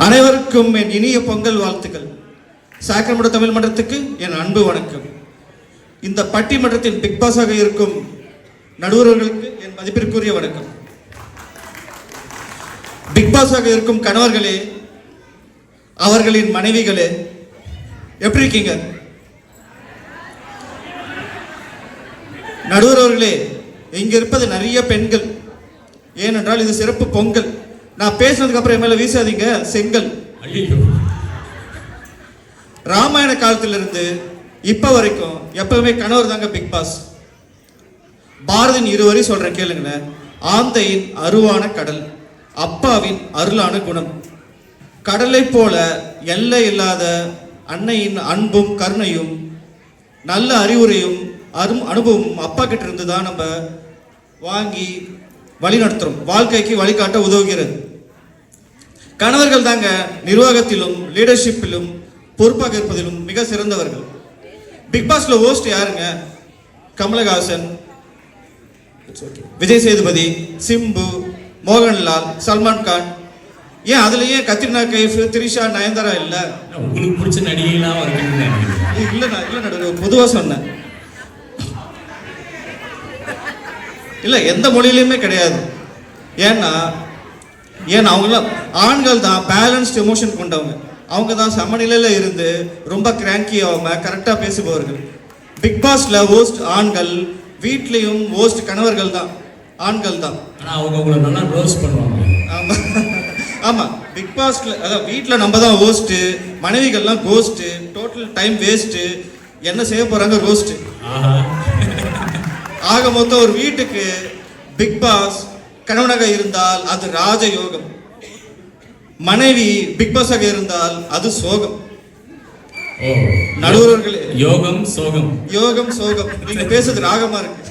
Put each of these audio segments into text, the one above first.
அனைவருக்கும் என் இனிய பொங்கல் வாழ்த்துக்கள். சாக்ரமெண்டோ தமிழ் மன்றத்துக்கு என் அன்பு வணக்கம். இந்த பட்டிமன்றத்தின் பிக் பாஸாக இருக்கும் நடுவர்களுக்கு என் மதிப்பிற்குரிய வணக்கம். பிக் பாஸாக இருக்கும் கணவர்களே, அவர்களின் மனைவிகளே, எப்படி இருக்கீங்க? நடுவர்களே, இங்க இருப்பது நிறைய பெண்கள். ஏனென்றால் இது சிறப்பு பொங்கல். நான் பேசினதுக்கு அப்புறம் என் மேல வீசாதீங்க செங்கல். ராமாயண காலத்திலிருந்து இப்ப வரைக்கும் எப்பவுமே கணவர் தாங்க பிக் பாஸ். பாரதியின் இருவரி சொல்றேன் கேளுங்களேன். ஆந்தையின் அருவான கடல், அப்பாவின் அருளான குணம். கடலை போல எல்லை இல்லாத அன்னையின் அன்பும் கருணையும் நல்ல அறிவுரையும் அனுபவம் அப்பா கிட்ட இருந்து தான் நம்ம வாங்கி வழி நடத்துறோம். வாழ்க்கைக்கு வழிகாட்ட உதவுகிறது. கணவர்கள் தாங்க நிர்வாகத்திலும் லீடர்ஷிப்பிலும் பொறுப்பாக இருப்பதிலும் மிக சிறந்தவர்கள். பிக் பாஸ்ல ஹோஸ்ட் யாருங்க? கமலஹாசன், விஜய் சேதுபதி, சிம்பு, மோகன்லால், சல்மான் கான். ஏன் அதுலயே கத்ரினா கைஃப், திரிஷா, நயன்தாரா இல்ல? உங்களுக்கு பிடிச்ச நடிகைலாம் இல்ல நடுவர் பொதுவா சொன்னேன். இல்ல எந்த மொழியிலுமே கிடையாது. ஏன்னா அவங்களாம் ஆண்கள் தான் பேலன்ஸ்ட் எமோஷன் கொண்டவங்க. அவங்க தான் சமநிலையில இருந்து ரொம்ப கிராங்கி ஆகாம கரெக்டா பேசுபவர்கள். பிக் பாஸ்ல ஹோஸ்ட் ஆண்கள், வீட்லயும் ஹோஸ்ட் கணவர்கள் தான், ஆண்கள் தான். ஆமா, பிக் பாஸ்ல அதான் வீட்ல நம்ம தான் ஹோஸ்ட், மனைவிகள்லாம் கோஸ்ட். Total time waste. என்ன செய்ய போறாங்க ரோஸ்ட். ஆக மொத்தம் ஒரு வீட்டுக்கு பிக் பாஸ் கணவனாக இருந்தால் அது ராஜயோகம், மனைவி பிக் பாஸாக இருந்தால் அது சோகம். நடுவர்களே, யோகம் சோகம், யோகம் சோகம். நீங்க பேசுறது ராகமா இருக்கு.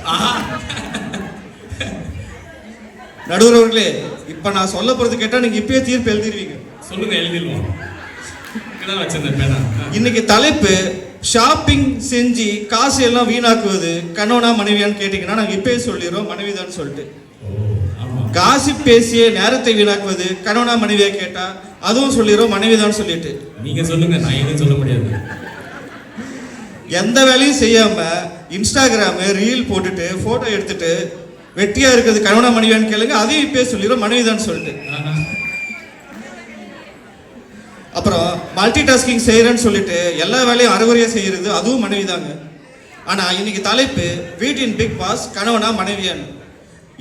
நடுவர்களே, இப்ப நான் சொல்ல போறது கேட்டா நீங்க இப்பயே தீர்ப்பு எழுதிடுவீங்க. சொல்லுங்க, எழுதிடுவோம். இன்னைக்கு தலைப்பு ஷாப்பிங் செஞ்சு காசு எல்லாம் வீணாக்குவது கணவனா மனைவியான்னு கேட்டீங்கன்னா நாங்க இப்பயே சொல்லிடுறோம் மனைவிதான் சொல்லிட்டு. காசு பேசிய நேரத்தை வீணாக்குவது கணவனா மனைவியா கேட்டா அதுவும் சொல்லிடுறோம் மனைவிதான் சொல்லிட்டு. நீங்க சொல்லுங்க, நான் எதுவும் சொல்ல முடியாது. எந்த வேலையும் செய்யாம இன்ஸ்டாகிராம் ரீல் போட்டுட்டு போட்டோ எடுத்துட்டு வெட்டியா இருக்கிறது கணவனா மனைவியான்னு கேளுங்க, அதையும் இப்பயே சொல்லிடுறோம் மனைவிதான் சொல்லிட்டு. அப்புறம் மல்டி டாஸ்கிங் செய்யறேன்னு சொல்லிட்டு எல்லா வேலையும் அரைகுறையா செய்யறது அதுவும் மனைவிதாங்க. ஆனா இன்னைக்கு தலைப்பு வீட்டின் பிக் பாஸ் கணவனா மனைவியான்னு.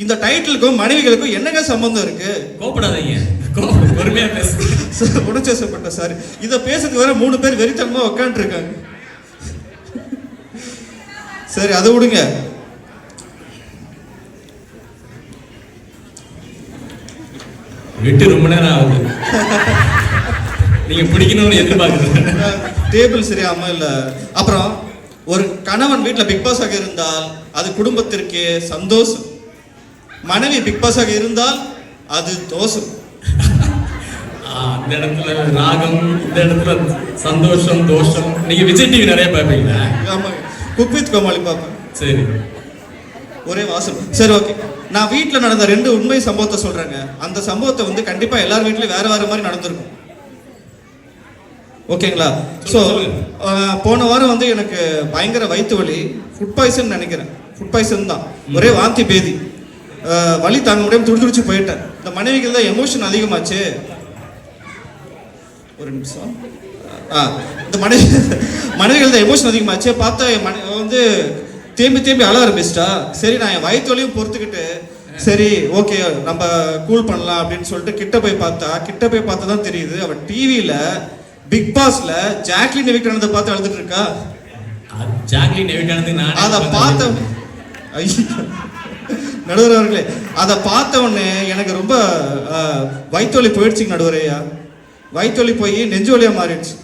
இந்த டைட்டிலுக்கும் மனைவிகளுக்கும் என்னங்க சம்பந்தம் இருக்கு? கோபப்படாதீங்க, பொறுமையா பேசுங்க. உணர்ச்சப்பட்ட சார், இதை பேசுறதுக்கு வேற 3 பேர் வெறித்தனமா உட்காந்து இருக்காங்க. சரி, அதை விடுங்க. விட்டு ரொம்ப நேரம் ஆகுது. நீங்க பிடிக்கணும்னு எதிர்பார்க்குறீங்க. டேபிள் சரியாம இல்ல. அப்புறம் ஒரு கணவன் வீட்டுல பிக் பாஸாக இருந்தால் அது குடும்பத்திற்கே சந்தோஷம். மனைவி பிக் பாஸாக இருந்தால் அது தோஷம். இந்த இடத்துல ராகம், இந்த இடத்துல சந்தோஷம், தோஷம். நீங்க விஜய் டிவி நிறைய பார்ப்பீங்களா? ஆமா, குக் வித் கோமாளி பார்ப்பேன். சரி, ஒரே வாசம். சரி, ஓகே. நான் வீட்டில் நடந்த 2 உண்மை சம்பவத்தை சொல்றேங்க. அந்த சம்பவத்தை வந்து கண்டிப்பா எல்லார் வீட்லயும் வேற வேற மாதிரி நடந்திருக்கும். ஓகேங்களா? ஸோ போன வாரம் வந்து எனக்கு பயங்கர வயிற்று வலி, ஃபுட் பாய்சன் நினைக்கிறேன். ஃபுட் பாய்சன் தான், ஒரே வாந்தி பேதி, வலி தாங்க முடியாம துடிச்சு போயிட்டேன். இந்த மனைவிகள் தான் எமோஷன் அதிகமாச்சு. ஒரு நிமிஷம். இந்த மனைவிகள் தான் எமோஷன் அதிகமாச்சு. பார்த்தா வந்து தேம்பி அழ ஆரம்பிச்சிட்டா. சரி, நான் என் வயிற்று வலியும் பொறுத்துக்கிட்டு சரி ஓகே நம்ம கூல் பண்ணலாம் அப்படின்னு சொல்லிட்டு கிட்ட போய் பார்த்தா தான் தெரியுது அவன் டிவியில பிக் பாஸ்ல ஜாக்லின் எவிக்டானதை பார்த்து அழுதுட்டு இருக்கா. ஜாக்லின் எவிக்டானது நான் அதை பார்த்த நடுவர் அவர்களே, அதை பார்த்த உடனே எனக்கு ரொம்ப வயிற்று வலி போயிடுச்சுங்க நடுவரையா. வயிற்று வலி போய் நெஞ்சு வலியா மாறிடுச்சு.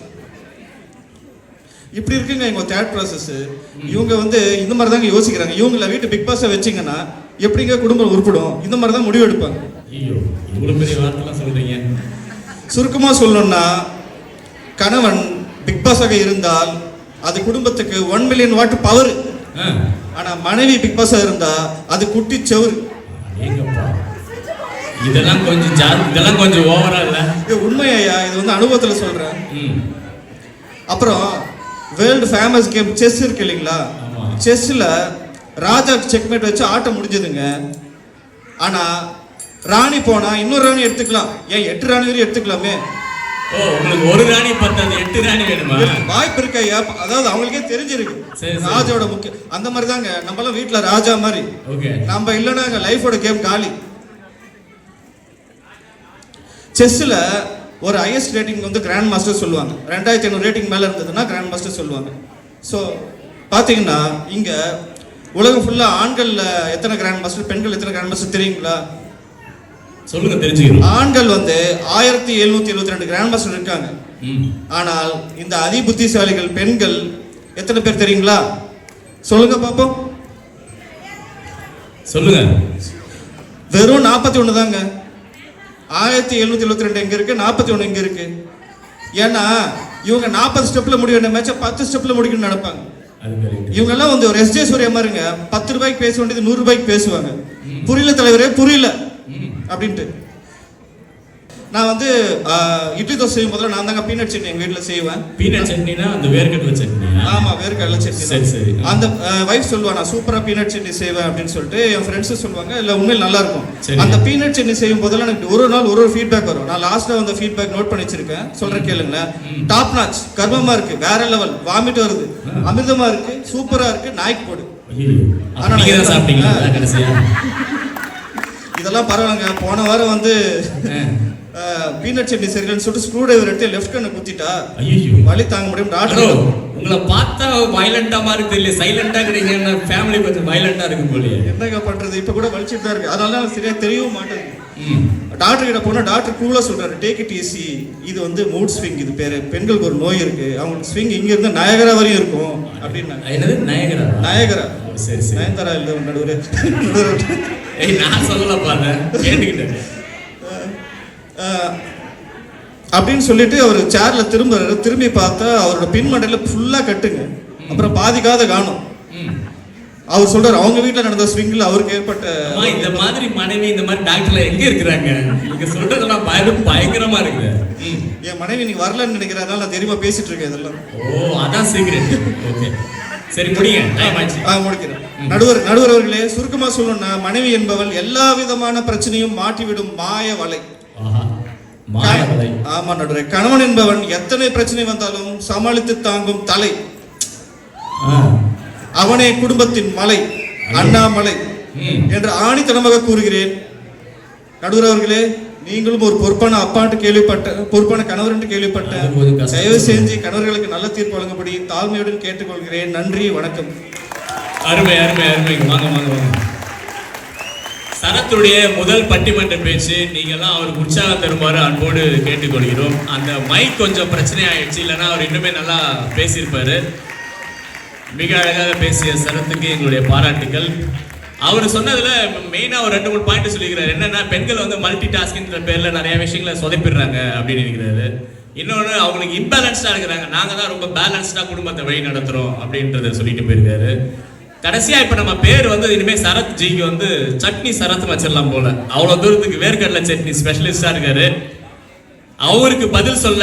இப்படி இருக்குங்க எங்க தேட் ப்ராசஸ். இவங்க வந்து இந்த மாதிரி தாங்க யோசிக்கிறாங்க. இவங்கள வீட்டு பிக் பாஸை வச்சிங்கன்னா எப்படிங்க குடும்பம் உருப்பிடும்? இந்த மாதிரி தான் முடிவு எடுப்பாங்க. சுருக்கமா சொல்லணும்னா, கணவன் பிக் பாஸாக இருந்தால் அது குடும்பத்துக்கு 1 மில்லியன் வாட் பவர். ஆனா மனைவி பிக் பாஸா இருந்தா அது குட்டி செவுரு. இதெல்லாம் கொஞ்சம் ஓவரா இல்ல? இது உண்மையா, இது வந்து அனுபவத்தில் சொல்கிறேன். ம். அப்புறம் வேர்ல்டு ஃபேமஸ் கேம் செஸ் இருக்கு இல்லைங்களா, ஆமா. செஸ்ஸில் ராஜா செக்மேட் வச்சு ஆட்டம் முடிஞ்சதுங்க. ஆனால் ராணி போனால் இன்னொரு ராணி எடுத்துக்கலாம், ஏன் 8 ராணி வரையும் எடுத்துக்கலாமே. ஓ, உங்களுக்கு ஒரு ராணி பத்தாது, 8 ராணி வேணுமா? வாய்ப்பு இருக்கு ஐயா, அதாவது அவங்களுக்கே தெரிஞ்சிருக்கு சரி, சரி. ராஜாவோட முக்கியம். அந்த மாதிரி தாங்க நம்மளாம் வீட்டில் ராஜா மாதிரி. ஓகே. நம்ம இல்லைன்னா எங்கள் லைஃபோட கேம் காலி. செஸ்ஸில் ஒரு ஹையஸ்ட் ரேட்டிங் வந்து கிராண்ட் மாஸ்டர் சொல்லுவாங்க. 2500 ரேட்டிங் மேலே இருந்ததுன்னா கிராண்ட் மாஸ்டர் சொல்லுவாங்க. ஸோ பார்த்தீங்கன்னா இங்கே உலகம் ஃபுல்லாக ஆண்களில் எத்தனை கிராண்ட் மாஸ்டர், பெண்கள் எத்தனை கிராண்ட் மாஸ்டர் தெரியுங்களா? சொல்லுங்க, தெரிஞ்சுக்கிறோம். ஆண்கள் வந்து 1772 கிராண்ட் மாஸ்டர் இருக்காங்க. ம். ஆனால் இந்த அதி புத்திசாலிகள் பெண்கள் எத்தனை பேர் தெரியுங்களா? சொல்லுங்க பாப்போம். சொல்லுங்க. வெறும் 41 தாங்க. 1772 எங்க இருக்கு, 41 எங்க இருக்கு? ஏன்னா இவங்க 40 ஸ்டெப்ல முடிய வேண்டிய மேட்சை 10 ஸ்டெப்ல முடிக்கணும்னு நினைப்பாங்க. இவங்க எல்லாம் வந்து ஒரு எஸ்ஜே சூர்யா மாதிரிங்க, 10 ரூபாய்க்கு பேச வேண்டியது 100 ரூபாய்க்கு பேசுவாங்க. புரியல தலைவரே, புரியல அப்படின்ட்டு. நான் வந்து இட்லி தோசை செய்யும் போதுல நான் தாங்க பீனட் சட்னி எங்கள் வீட்டில் செய்வேன். பீனட் சட்னினா அந்த வேர்க்கடலை சட்னி? ஆமாம், வேர்க்கடலை சட்னி. சரி சரி. அந்த வைஃப் சொல்லுவா நான் சூப்பராக பீனட் சட்னி செய்வேன் அப்படின்னு சொல்லிட்டு. என் ஃப்ரெண்ட்ஸும் சொல்லுவாங்க இல்லை உண்மையில் நல்லா இருக்கும். அந்த பீனட் சட்னி செய்யும் போதெல்லாம் எனக்கு ஒரு நாள் ஒரு ஃபீட்பேக் வரும். நான் லாஸ்ட்டாக வந்து ஃபீட்பேக் நோட் பண்ணி வச்சிருக்கேன், சொல்கிறேன் கேளுங்களேன். டாப் நாச், கர்மமாக இருக்கு, வேற லெவல், வாமிட் வருது, அமிர்தமாக இருக்கு, சூப்பராக இருக்கு, நாய்க்கு போடு. ஆனால் சாப்பிட்டீங்களா கடைசியா? இதெல்லாம் பரவாயில்லைங்க. போன வாரம் வந்து பீனட் சட்னி சரியில்லைன்னு சொல்லிட்டு ஸ்க்ரூ டிரைவர் எடுத்து லெஃப்ட் கண்ணை குத்திட்டா. ஐயோ, வலி தாங்க முடியும். டாக்டர் உங்களை பார்த்தா வயலண்டா மாதிரி தெரியல, சைலண்டா இருக்கிறீங்க. ஃபேமிலி கொஞ்சம் வயலண்டா இருக்கு போலயே. என்னங்க பண்றது, இப்ப கூட வலிச்சிட்டு தான் இருக்கு. அதனால தான் சரியா தெரியவும் மாட்டேங்குது. டாக்டர் கிட்ட போனா டாக்டர் கூலா சொல்றாரு, டேக் இட் ஈஸி, இது வந்து மூட் ஸ்விங், இது பேரு. பெண்களுக்கு ஒரு நோய் இருக்கு, அவங்களுக்கு ஸ்விங் இங்க இருந்து நயகரா வரையும் இருக்கும் அப்படின்னாங்க. என்னது நயகரா? நயகரா. சரி சரி. நயன்தாரா இல்ல நடுவரே. ஏய், நான் சொல்லல பாரு, கேட்டுக்கிட்டேன். அப்படின்னு சொல்லிட்டு அவர் சேர்ல திரும்பி பார்த்தா அவரோட பின்மண்டையில ஃபுல்லா கட்டுங்க, அப்புறம் பாதிக்காத காணும். அவர் சொல்றாரு அவங்க வீட்டுல நடந்த ஸ்விங்ல அவருக்கு ஏற்பட்ட இந்த மாதிரி மனைவி, இந்த மாதிரி டாக்டர்ல எங்க இருக்கிறாங்க? நீங்க சொல்றதெல்லாம் பயங்கரமா இருக்கு. என் மனைவி நீங்க வரலன்னு நினைக்கிறதுனால நான் தெரியுமா பேசிட்டு இருக்கேன் இதெல்லாம். ஓ, அதான் சீக்கிரம். ஓகே, சரி முடிங்க, டைம் ஆச்சு. முடிக்கிறேன். நடுவர் அவர்களே, சுருக்கமா சொல்லணும்னா மனைவி என்பவள் எல்லா விதமான பிரச்சனையும் மாட்டிவிடும் மாய வலை. ஆமா நடுவரே, கணவன் என்பவன் எத்தனை பிரச்சனை வந்தாலும் சமாளித்து தாங்கும் தலை. அவனே குடும்பத்தின் மலை, அண்ணாமலை என்று ஆணித்தனமாக கூறுகிறேன். நடுவர் அவர்களே, நீங்களும் ஒரு பொறுப்பான அப்பான்ட்டு பொறுப்பான கணவர் என்று கேள்விப்பட்டேன். தயவு செஞ்சு கணவர்களுக்கு நல்ல தீர்ப்பு வழங்கப்படி தாழ்மையுடன் கேட்டுக்கொள்கிறேன். நன்றி, வணக்கம். அருமை அருமை அருமை. வாங்க வாங்க வாங்க. சரத்துடைய முதல் பட்டிமன்ற பேச்சு, நீங்கெல்லாம் அவருக்கு உற்சாகம் தருமாறு அன்போடு கேட்டுக்கொள்கிறோம். அந்த மைக் கொஞ்சம் பிரச்சனை ஆயிடுச்சு, இல்லைன்னா அவர் இன்னுமே நல்லா பேசியிருப்பாரு. மிக அழகாக பேசிய சரத்துக்கு எங்களுடைய பாராட்டுகள். அவர் சொன்னதுல மெயினா ஒரு 2-3 பாயிண்ட் சொல்லிக்கிறாரு. என்னன்னா, பெண்கள் வந்து மல்டி டாஸ்கிங்கிற பேர்ல நிறைய விஷயங்களை சொதப்பிடுறாங்க அப்படின்னு இருக்கிறாரு. இன்னொன்று, அவங்களுக்கு இம்பேலன்ஸ்டா இருக்கிறாங்க, நாங்க தான் ரொம்ப பேலன்ஸ்டா குடும்பத்தை வழி நடத்துறோம் அப்படின்றத சொல்லிட்டு போயிருக்காரு. கடைசியா இப்ப நம்ம பேர் வந்து இனிமே சரத் ஜிக்கு வந்து சட்னி சரத் வச்சிடலாம் போல. அவ்வளவு தூரத்துக்கு வேர்க்கடலை சட்னி ஸ்பெஷலிஸ்டா இருக்காரு. அவருக்கு பதில் சொல்ல